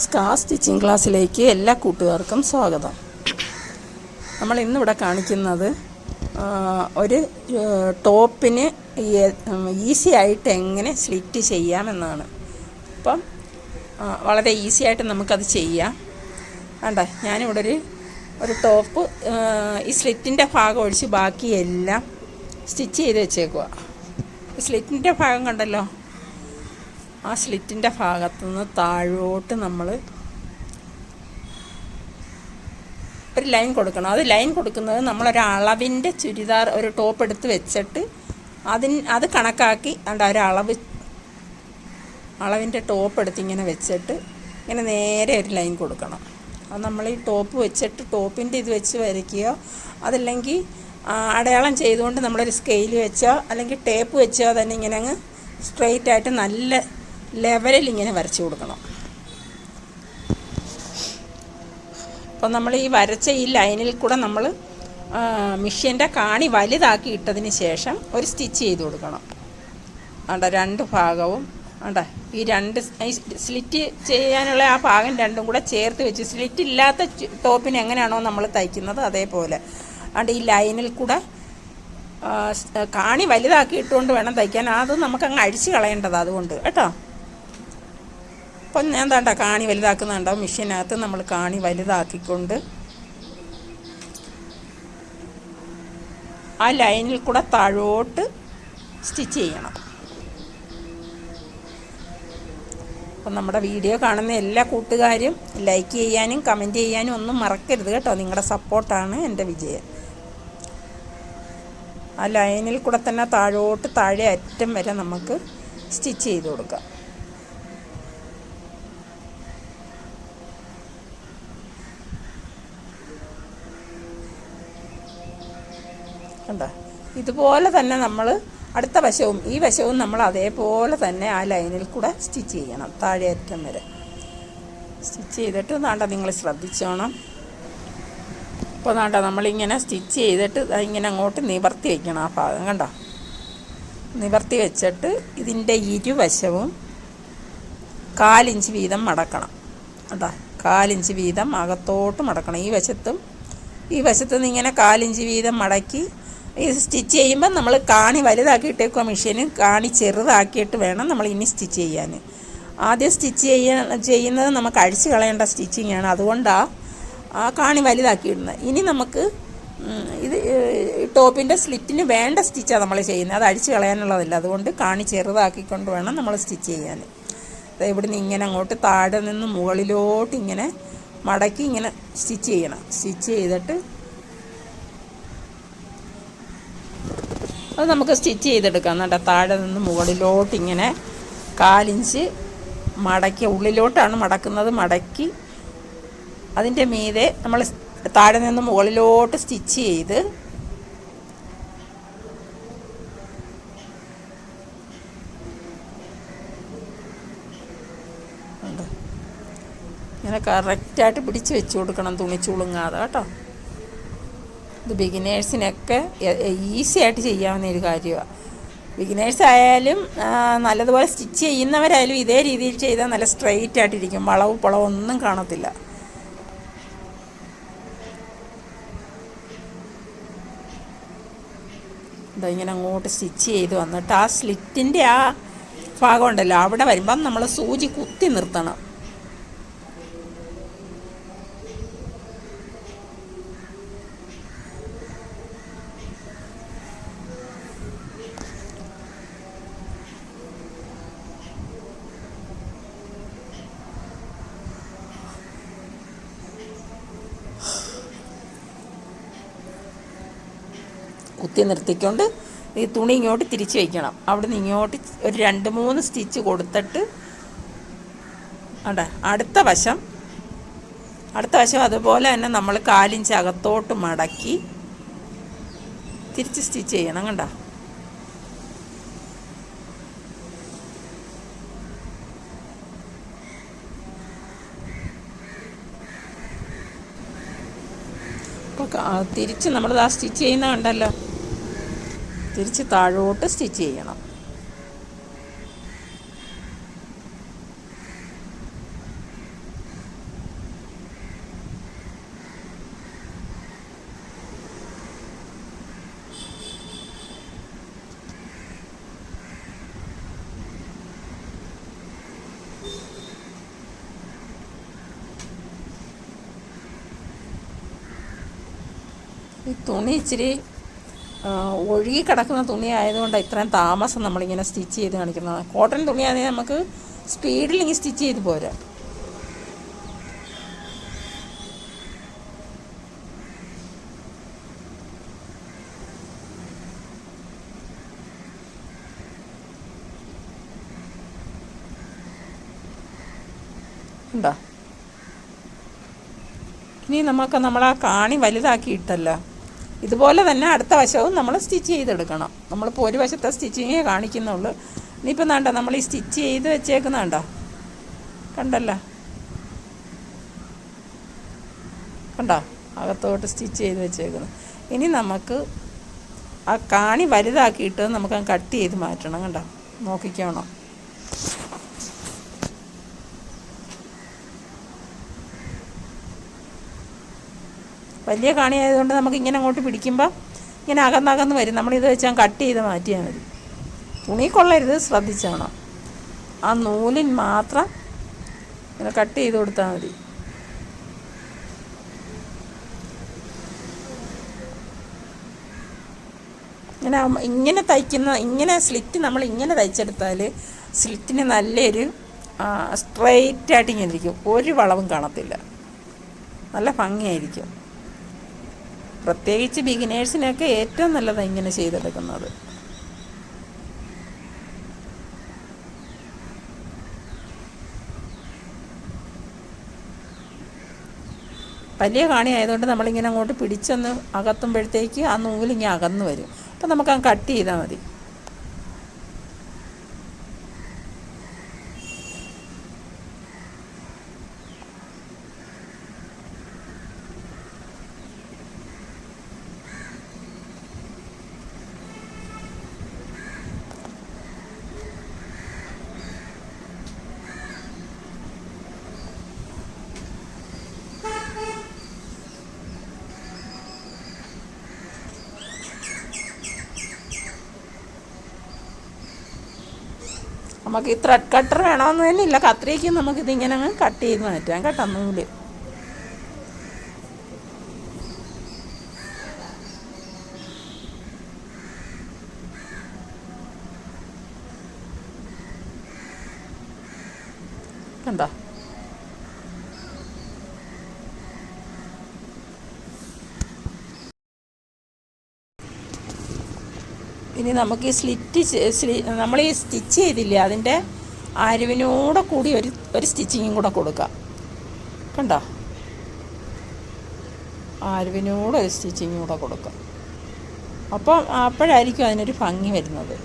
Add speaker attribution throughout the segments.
Speaker 1: Scar stitching ക്ലാസ്സിലേക്ക് എല്ലാ കൂട്ടുകാർക്കും സ്വാഗതം. നമ്മൾ ഇന്നിവിടെ കാണിക്കുന്നത് ഒരു ടോപ്പിന് ഈസി ആയിട്ട് എങ്ങനെ സ്ലിറ്റ് ചെയ്യാമെന്നാണ്. അപ്പം വളരെ ഈസി ആയിട്ട് നമുക്കത് ചെയ്യാം. വേണ്ട, ഞാനിവിടെ ഒരു ടോപ്പ് ഈ സ്ലിറ്റിൻ്റെ ഭാഗം ഒഴിച്ച് ബാക്കി എല്ലാം സ്റ്റിച്ച് ചെയ്ത് വെച്ചേക്കുക. സ്ലിറ്റിൻ്റെ ഭാഗം കണ്ടല്ലോ, ആ സ്ലിറ്റിൻ്റെ ഭാഗത്തുനിന്ന് താഴോട്ട് നമ്മൾ ഒരു ലൈൻ കൊടുക്കണം. അത് ലൈൻ കൊടുക്കുന്നത് നമ്മളൊരളവിൻ്റെ ചുരിദാർ ഒരു ടോപ്പ് എടുത്ത് വെച്ചിട്ട് അത് കണക്കാക്കി അളവിൻ്റെ ടോപ്പ് എടുത്ത് ഇങ്ങനെ വെച്ചിട്ട് ഇങ്ങനെ നേരെ ഒരു ലൈൻ കൊടുക്കണം. അത് നമ്മൾ ഈ ടോപ്പ് വെച്ചിട്ട് ടോപ്പിൻ്റെ ഇത് വെച്ച് വരയ്ക്കുകയോ അതല്ലെങ്കിൽ അടയാളം ചെയ്തുകൊണ്ട് നമ്മളൊരു സ്കെയിൽ വെച്ചോ അല്ലെങ്കിൽ ടേപ്പ് വെച്ചോ തന്നെ ഇങ്ങനെ അങ്ങ് സ്ട്രെയിറ്റ് ആയിട്ട് നല്ല ലെവലിൽ ഇങ്ങനെ വരച്ചു കൊടുക്കണം. അപ്പോൾ നമ്മൾ ഈ വരച്ച ഈ ലൈനിൽ കൂടെ നമ്മൾ മെഷീൻ്റെ കാണി വലുതാക്കി ഇട്ടതിന് ശേഷം ഒരു സ്റ്റിച്ച് ചെയ്ത് കൊടുക്കണം. രണ്ട് ഭാഗവും ഈ സ്ലിറ്റ് ചെയ്യാനുള്ള ആ ഭാഗം രണ്ടും കൂടെ ചേർത്ത് വെച്ച് സ്ലിറ്റ് ഇല്ലാത്ത ടോപ്പിന് എങ്ങനെയാണോ നമ്മൾ തയ്ക്കുന്നത് അതേപോലെ ഈ ലൈനിൽ കൂടെ കാണി വലുതാക്കി ഇട്ടുകൊണ്ട് വേണം തയ്ക്കാൻ. അത് നമുക്കങ്ങ് അഴിച്ച് കളയേണ്ടത് അതുകൊണ്ട് കേട്ടോ. അപ്പം ഞാൻ കാണി വലുതാക്കുന്നുണ്ടാവും. മെഷീനകത്ത് നമ്മൾ കാണി വലുതാക്കിക്കൊണ്ട് ആ ലൈനിൽ കൂടെ താഴോട്ട് സ്റ്റിച്ച് ചെയ്യണം. അപ്പം നമ്മുടെ വീഡിയോ കാണുന്ന എല്ലാ കൂട്ടുകാരും ലൈക്ക് ചെയ്യാനും കമൻറ്റ് ചെയ്യാനും ഒന്നും മറക്കരുത് കേട്ടോ. നിങ്ങളുടെ സപ്പോർട്ടാണ് എൻ്റെ വിജയം. ആ ലൈനിൽ കൂടെ തന്നെ താഴോട്ട് താഴെ അറ്റം വരെ നമുക്ക് സ്റ്റിച്ച് ചെയ്ത് കൊടുക്കാം. കണ്ടോ, ഇതുപോലെ തന്നെ നമ്മൾ അടുത്ത വശവും ഈ വശവും നമ്മൾ അതേപോലെ തന്നെ ആ ലൈനിൽ കൂടെ സ്റ്റിച്ച് ചെയ്യണം. താഴെ അറ്റം വരെ സ്റ്റിച്ച് ചെയ്തിട്ട് നിങ്ങൾ ശ്രദ്ധിച്ചോണം. ഇപ്പോൾ നമ്മളിങ്ങനെ സ്റ്റിച്ച് ചെയ്തിട്ട് ഇങ്ങനെ അങ്ങോട്ട് നിവർത്തി വയ്ക്കണം. ആ ഭാഗം കണ്ടോ, നിവർത്തി വെച്ചിട്ട് ഇതിൻ്റെ ഇരുവശവും 1/4 ഇഞ്ച് വീതം മടക്കണം. 1/4 ഇഞ്ച് വീതം അകത്തോട്ട് മടക്കണം. ഈ വശത്തുനിന്ന് ഇങ്ങനെ 1/4 ഇഞ്ച് വീതം മടക്കി ഇത് സ്റ്റിച്ച് ചെയ്യുമ്പോൾ നമ്മൾ കാണി വലുതാക്കി ഇട്ടേക്കുക. മെഷീന് കാണി ചെറുതാക്കിയിട്ട് വേണം നമ്മൾ ഇനി സ്റ്റിച്ച് ചെയ്യാൻ. ആദ്യം സ്റ്റിച്ച് ചെയ്യുന്നത് നമുക്ക് അഴിച്ച് കളയേണ്ട സ്റ്റിച്ചിങ്ങാണ്. അതുകൊണ്ടാണ് ആ കാണി വലുതാക്കി ഇടുന്നത്. ഇനി നമുക്ക് ഇത് ടോപ്പിൻ്റെ സ്ലിറ്റിന് വേണ്ട സ്റ്റിച്ചാണ് നമ്മൾ ചെയ്യുന്നത്. അത് അഴിച്ച് കളയാനുള്ളതല്ല. അതുകൊണ്ട് കാണി ചെറുതാക്കിക്കൊണ്ട് വേണം നമ്മൾ സ്റ്റിച്ച് ചെയ്യാൻ. ഇവിടുന്ന് ഇങ്ങനെ അങ്ങോട്ട് താഴെ നിന്ന് മുകളിലോട്ട് ഇങ്ങനെ മടക്കി ഇങ്ങനെ സ്റ്റിച്ച് ചെയ്യണം. സ്റ്റിച്ച് ചെയ്തിട്ട് അത് നമുക്ക് സ്റ്റിച്ച് ചെയ്തെടുക്കാം. താഴെ നിന്ന് മുകളിലോട്ട് ഇങ്ങനെ 1/4 ഇഞ്ച് മടക്കി ഉള്ളിലോട്ടാണ് മടക്കുന്നത്. മടക്കി അതിൻ്റെ മീതെ നമ്മൾ താഴെ നിന്ന് മുകളിലോട്ട് സ്റ്റിച്ച് ചെയ്ത് ഇങ്ങനെ കറക്റ്റായിട്ട് പിടിച്ച് വെച്ച് കൊടുക്കണം, തുണി ചുളുങ്ങാതെ കേട്ടോ. ഇത് ബിഗിനേഴ്സിനൊക്കെ ഈസി ആയിട്ട് ചെയ്യാവുന്ന ഒരു കാര്യമാണ്. ബിഗിനേഴ്സ് ആയാലും നല്ലതുപോലെ സ്റ്റിച്ച് ചെയ്യുന്നവരായാലും ഇതേ രീതിയിൽ ചെയ്താൽ നല്ല സ്ട്രെയിറ്റ് ആയിട്ടിരിക്കും. വളവും പുളവും ഒന്നും കാണത്തില്ല. ഇങ്ങനെ അങ്ങോട്ട് സ്റ്റിച്ച് ചെയ്ത് വന്നിട്ട് ആ സ്ലിറ്റിൻ്റെ ആ ഭാഗം ഉണ്ടല്ലോ, അവിടെ വരുമ്പം നമ്മൾ സൂചി കുത്തി നിർത്തണം. കുത്തി നിർത്തിക്കൊണ്ട് ഈ തുണി ഇങ്ങോട്ട് തിരിച്ച് വയ്ക്കണം. അവിടെ നിന്ന് ഇങ്ങോട്ട് ഒരു 2-3 സ്റ്റിച്ച് കൊടുത്തിട്ട് അടുത്ത വശം അതുപോലെ തന്നെ നമ്മൾ 1/4 ഇഞ്ച് അകത്തോട്ട് മടക്കി തിരിച്ച് സ്റ്റിച്ച് ചെയ്യണം. കണ്ടോ, അപ്പോൾ തിരിച്ച് നമ്മൾ ആ സ്റ്റിച്ച് ചെയ്യുന്ന കണ്ടല്ലോ, തിരിച്ച് താഴോട്ട് സ്റ്റിച്ച് ചെയ്യണം. ഈ തുണി ഇച്ചിരി ഒഴുകി കിടക്കുന്ന തുണി ആയതുകൊണ്ട് ഇത്രയും താമസം നമ്മളിങ്ങനെ സ്റ്റിച്ച് ചെയ്ത് കാണിക്കുന്നത്. കോട്ടൺ തുണിയാണെങ്കിൽ നമുക്ക് സ്പീഡിൽ ഇങ്ങനെ സ്റ്റിച്ച് ചെയ്ത് പോരാ. ഉണ്ടോ? ഇനി നമുക്ക് നമ്മളാ കാണി വലുതാക്കിയിട്ടല്ലോ, ഇതുപോലെ തന്നെ അടുത്ത വശവും നമ്മൾ സ്റ്റിച്ച് ചെയ്തെടുക്കണം. നമ്മളിപ്പോൾ ഒരു വശത്തെ സ്റ്റിച്ചിങ്ങേ കാണിക്കുന്നുള്ളൂ. ഇനിയിപ്പോൾ വേണ്ട നമ്മൾ ഈ സ്റ്റിച്ച് ചെയ്ത് വെച്ചേക്കുന്നുണ്ടോ, കണ്ടല്ലോ, കണ്ടോ, അകത്തോട്ട് സ്റ്റിച്ച് ചെയ്ത് വെച്ചേക്കുന്നു. ഇനി നമുക്ക് ആ കാണി വലുതാക്കിയിട്ട് നമുക്ക് കട്ട് ചെയ്ത് മാറ്റണം. കണ്ടോ, നോക്കിക്കോണം. വലിയ കാണി ആയതുകൊണ്ട് നമുക്ക് ഇങ്ങനെ അങ്ങോട്ട് പിടിക്കുമ്പോൾ ഇങ്ങനെ അകന്നകന്ന് വരും. നമ്മളിത് വെച്ചാൽ കട്ട് ചെയ്ത് മാറ്റിയാൽ മതി. തുണി കൊള്ളരുത്, ശ്രദ്ധിച്ചോണം. ആ നൂലിൽ മാത്രം ഇങ്ങനെ കട്ട് ചെയ്ത് കൊടുത്താൽ മതി. ഇങ്ങനെ ഇങ്ങനെ സ്ലിറ്റ് നമ്മൾ ഇങ്ങനെ തയ്ച്ചെടുത്താൽ സ്ലിറ്റിന് നല്ലൊരു സ്ട്രെയിറ്റായിട്ട് ഇങ്ങനെ ഇരിക്കും, ഒരു വളവും കാണത്തില്ല, നല്ല ഭംഗിയായിരിക്കും. പ്രത്യേകിച്ച് ബിഗിനേഴ്സിനൊക്കെ ഏറ്റവും നല്ലതാണ് ഇങ്ങനെ ചെയ്തെടുക്കുന്നത്. വലിയ കാണി ആയതുകൊണ്ട് നമ്മളിങ്ങനെ അങ്ങോട്ട് പിടിച്ചൊന്ന് അകത്തുമ്പോഴത്തേക്ക് ആ നൂലിങ്ങനെ അകന്ന് വരും. അപ്പം നമുക്ക് കട്ട് ചെയ്താൽ മതി. നമുക്ക് ഈ ത്രെഡ് കട്ടർ വേണമെന്ന് തന്നെ ഇല്ല, കത്രിക്ക് നമുക്കിതിങ്ങനെ അങ്ങ് കട്ട് ചെയ്ത് മാറ്റാം കേട്ടോ. നൂല് കണ്ടോ. ഇനി നമുക്ക് ഈ നമ്മൾ ഈ സ്റ്റിച്ച് ചെയ്തില്ലേ, അതിൻ്റെ അരിവിനോടെ കൂടി ഒരു സ്റ്റിച്ചിങ്ങും കൂടെ കൊടുക്കാം. കണ്ടോ, അരിവിനോടെ ഒരു സ്റ്റിച്ചിങ്ങും കൂടെ കൊടുക്കാം. അപ്പോഴായിരിക്കും അതിനൊരു ഭംഗി വരുന്നത്.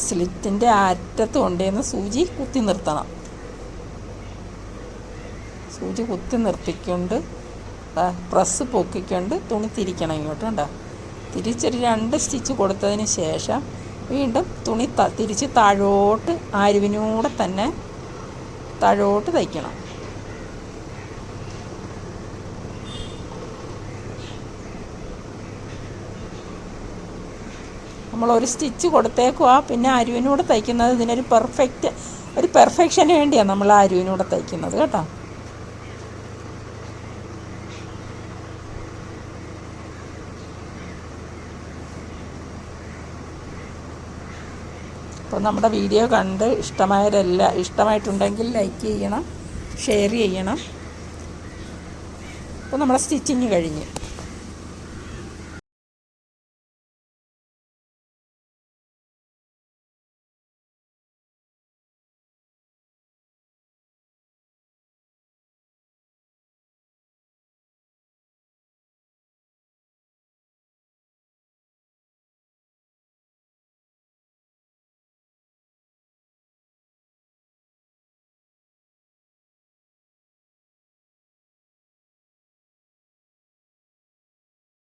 Speaker 1: സ്ലിറ്റിൻ്റെ അറ്റത്ത് കൊണ്ടുവന്ന് സൂചി കുത്തി നിർത്തണം. സൂചി കുത്തി നിർത്തിക്കൊണ്ട് പ്രസ് പൊക്കിക്കൊണ്ട് തുണി തിരിക്കണം ഇങ്ങോട്ട്. കണ്ടോ, തിരിച്ചൊരു 2 സ്റ്റിച്ച് കൊടുത്തതിന് ശേഷം വീണ്ടും തുണി തിരിച്ച് താഴോട്ട് അരിവിനൂടെ തന്നെ താഴോട്ട് തയ്ക്കണം. നമ്മളൊരു സ്റ്റിച്ച് കൊടുത്തേക്കുക, പിന്നെ അരുവിനൂടെ തയ്ക്കുന്നത് ഇതിനൊരു പെർഫെക്ഷന് വേണ്ടിയാണ് നമ്മൾ ആ അരുവിനൂടെ തയ്ക്കുന്നത് കേട്ടോ. അപ്പോൾ നമ്മുടെ വീഡിയോ കണ്ട് ഇഷ്ടമായിട്ടുണ്ടെങ്കിൽ ലൈക്ക് ചെയ്യണം, ഷെയർ ചെയ്യണം. അപ്പോൾ നമ്മുടെ സ്റ്റിച്ചിങ് കഴിഞ്ഞ്.